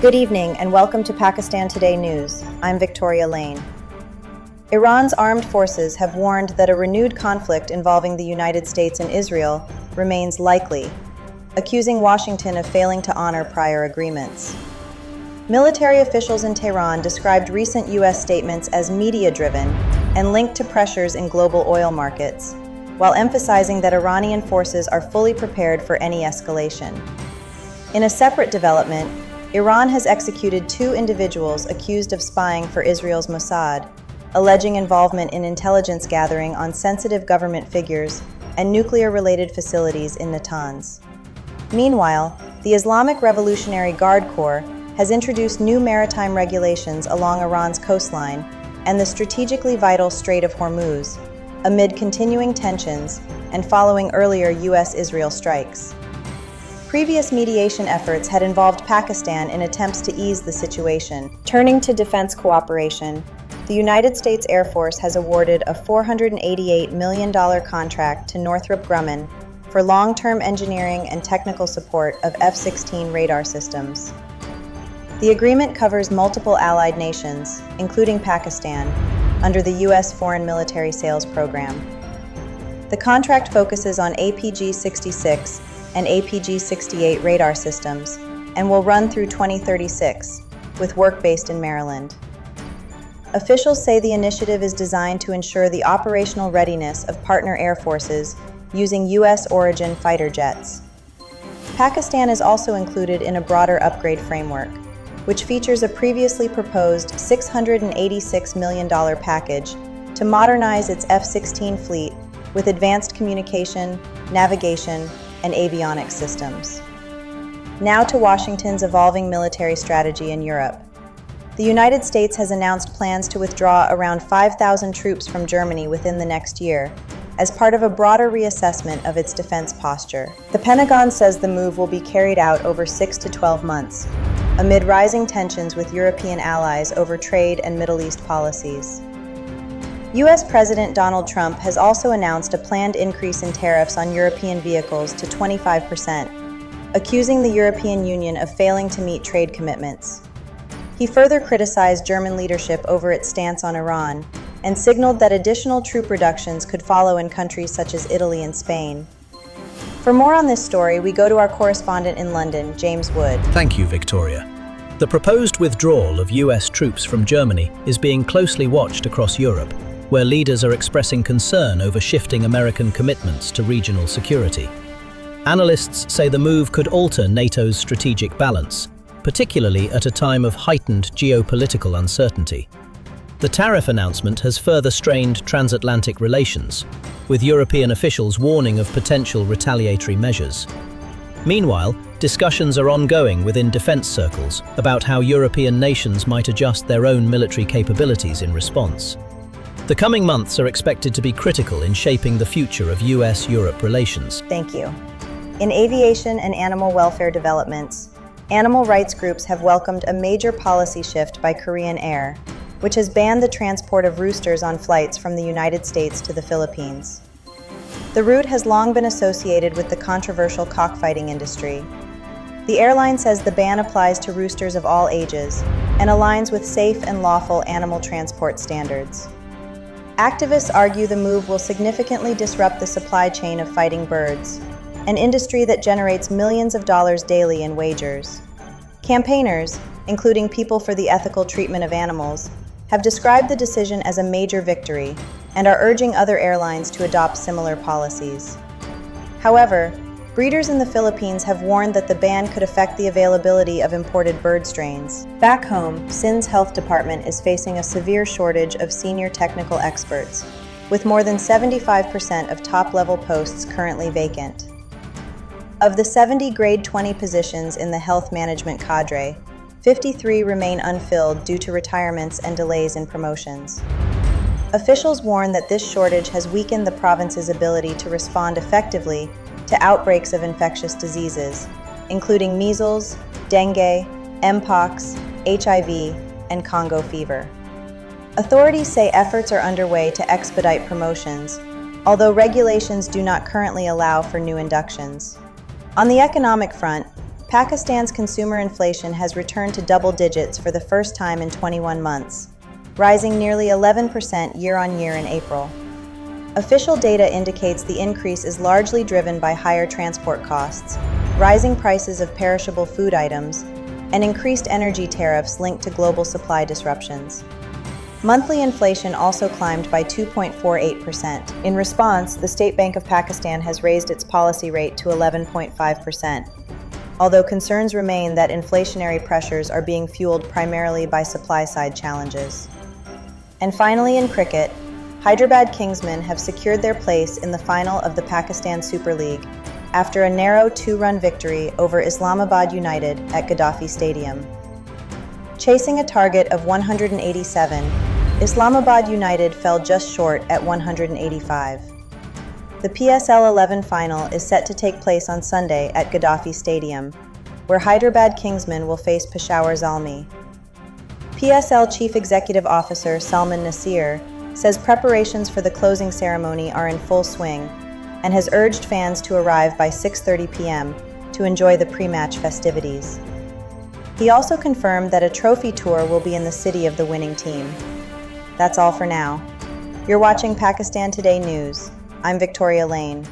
Good evening and welcome to Pakistan Today News. I'm Victoria Lane. Iran's armed forces have warned that a renewed conflict involving the United States and Israel remains likely, accusing Washington of failing to honor prior agreements. Military officials in Tehran described recent U.S. statements as media-driven and linked to pressures in global oil markets, while emphasizing that Iranian forces are fully prepared for any escalation. In a separate development, Iran has executed 2 individuals accused of spying for Israel's Mossad, alleging involvement in intelligence gathering on sensitive government figures and nuclear-related facilities in Natanz. Meanwhile, the Islamic Revolutionary Guard Corps has introduced new maritime regulations along Iran's coastline and the strategically vital Strait of Hormuz, amid continuing tensions and following earlier U.S.-Israel strikes. Previous mediation efforts had involved Pakistan in attempts to ease the situation. Turning to defense cooperation, the United States Air Force has awarded a $488 million contract to Northrop Grumman for long-term engineering and technical support of F-16 radar systems. The agreement covers multiple allied nations, including Pakistan, under the U.S. Foreign Military Sales Program. The contract focuses on APG-66 and APG-68 radar systems and will run through 2036, with work based in Maryland. Officials say the initiative is designed to ensure the operational readiness of partner air forces using U.S.-origin fighter jets. Pakistan is also included in a broader upgrade framework, which features a previously proposed $686 million package to modernize its F-16 fleet with advanced communication, navigation, and avionics systems. Now to Washington's evolving military strategy in Europe. The United States has announced plans to withdraw around 5,000 troops from Germany within the next year, as part of a broader reassessment of its defense posture. The Pentagon says the move will be carried out over 6 to 12 months, amid rising tensions with European allies over trade and Middle East policies. U.S. President Donald Trump has also announced a planned increase in tariffs on European vehicles to 25%, accusing the European Union of failing to meet trade commitments. He further criticized German leadership over its stance on Iran and signaled that additional troop reductions could follow in countries such as Italy and Spain. For more on this story, we go to our correspondent in London, James Wood. Thank you, Victoria. The proposed withdrawal of U.S. troops from Germany is being closely watched across Europe, where leaders are expressing concern over shifting American commitments to regional security. Analysts say the move could alter NATO's strategic balance, particularly at a time of heightened geopolitical uncertainty. The tariff announcement has further strained transatlantic relations, with European officials warning of potential retaliatory measures. Meanwhile, discussions are ongoing within defense circles about how European nations might adjust their own military capabilities in response. The coming months are expected to be critical in shaping the future of US-Europe relations. Thank you. In aviation and animal welfare developments, animal rights groups have welcomed a major policy shift by Korean Air, which has banned the transport of roosters on flights from the United States to the Philippines. The route has long been associated with the controversial cockfighting industry. The airline says the ban applies to roosters of all ages and aligns with safe and lawful animal transport standards. Activists argue the move will significantly disrupt the supply chain of fighting birds, an industry that generates millions of dollars daily in wagers. Campaigners, including People for the Ethical Treatment of Animals, have described the decision as a major victory and are urging other airlines to adopt similar policies. However, breeders in the Philippines have warned that the ban could affect the availability of imported bird strains. Back home, SIN's health department is facing a severe shortage of senior technical experts, with more than 75% of top-level posts currently vacant. Of the 70 grade 20 positions in the health management cadre, 53 remain unfilled due to retirements and delays in promotions. Officials warn that this shortage has weakened the province's ability to respond effectively to outbreaks of infectious diseases, including measles, dengue, mpox, HIV, and Congo fever. Authorities say efforts are underway to expedite promotions, although regulations do not currently allow for new inductions. On the economic front, Pakistan's consumer inflation has returned to double digits for the first time in 21 months, rising nearly 11% year-on-year in April. Official data indicates the increase is largely driven by higher transport costs, rising prices of perishable food items, and increased energy tariffs linked to global supply disruptions. Monthly inflation also climbed by 2.48%. In response, the State Bank of Pakistan has raised its policy rate to 11.5%, although concerns remain that inflationary pressures are being fueled primarily by supply-side challenges. And finally, in cricket, Hyderabad Kingsmen have secured their place in the final of the Pakistan Super League after a narrow 2-run victory over Islamabad United at Gaddafi Stadium. Chasing a target of 187, Islamabad United fell just short at 185. The PSL 11 final is set to take place on Sunday at Gaddafi Stadium, where Hyderabad Kingsmen will face Peshawar Zalmi. PSL Chief Executive Officer Salman Nasir says preparations for the closing ceremony are in full swing and has urged fans to arrive by 6:30 p.m. to enjoy the pre-match festivities. He also confirmed that a trophy tour will be in the city of the winning team. That's all for now. You're watching Pakistan Today News. I'm Victoria Lane.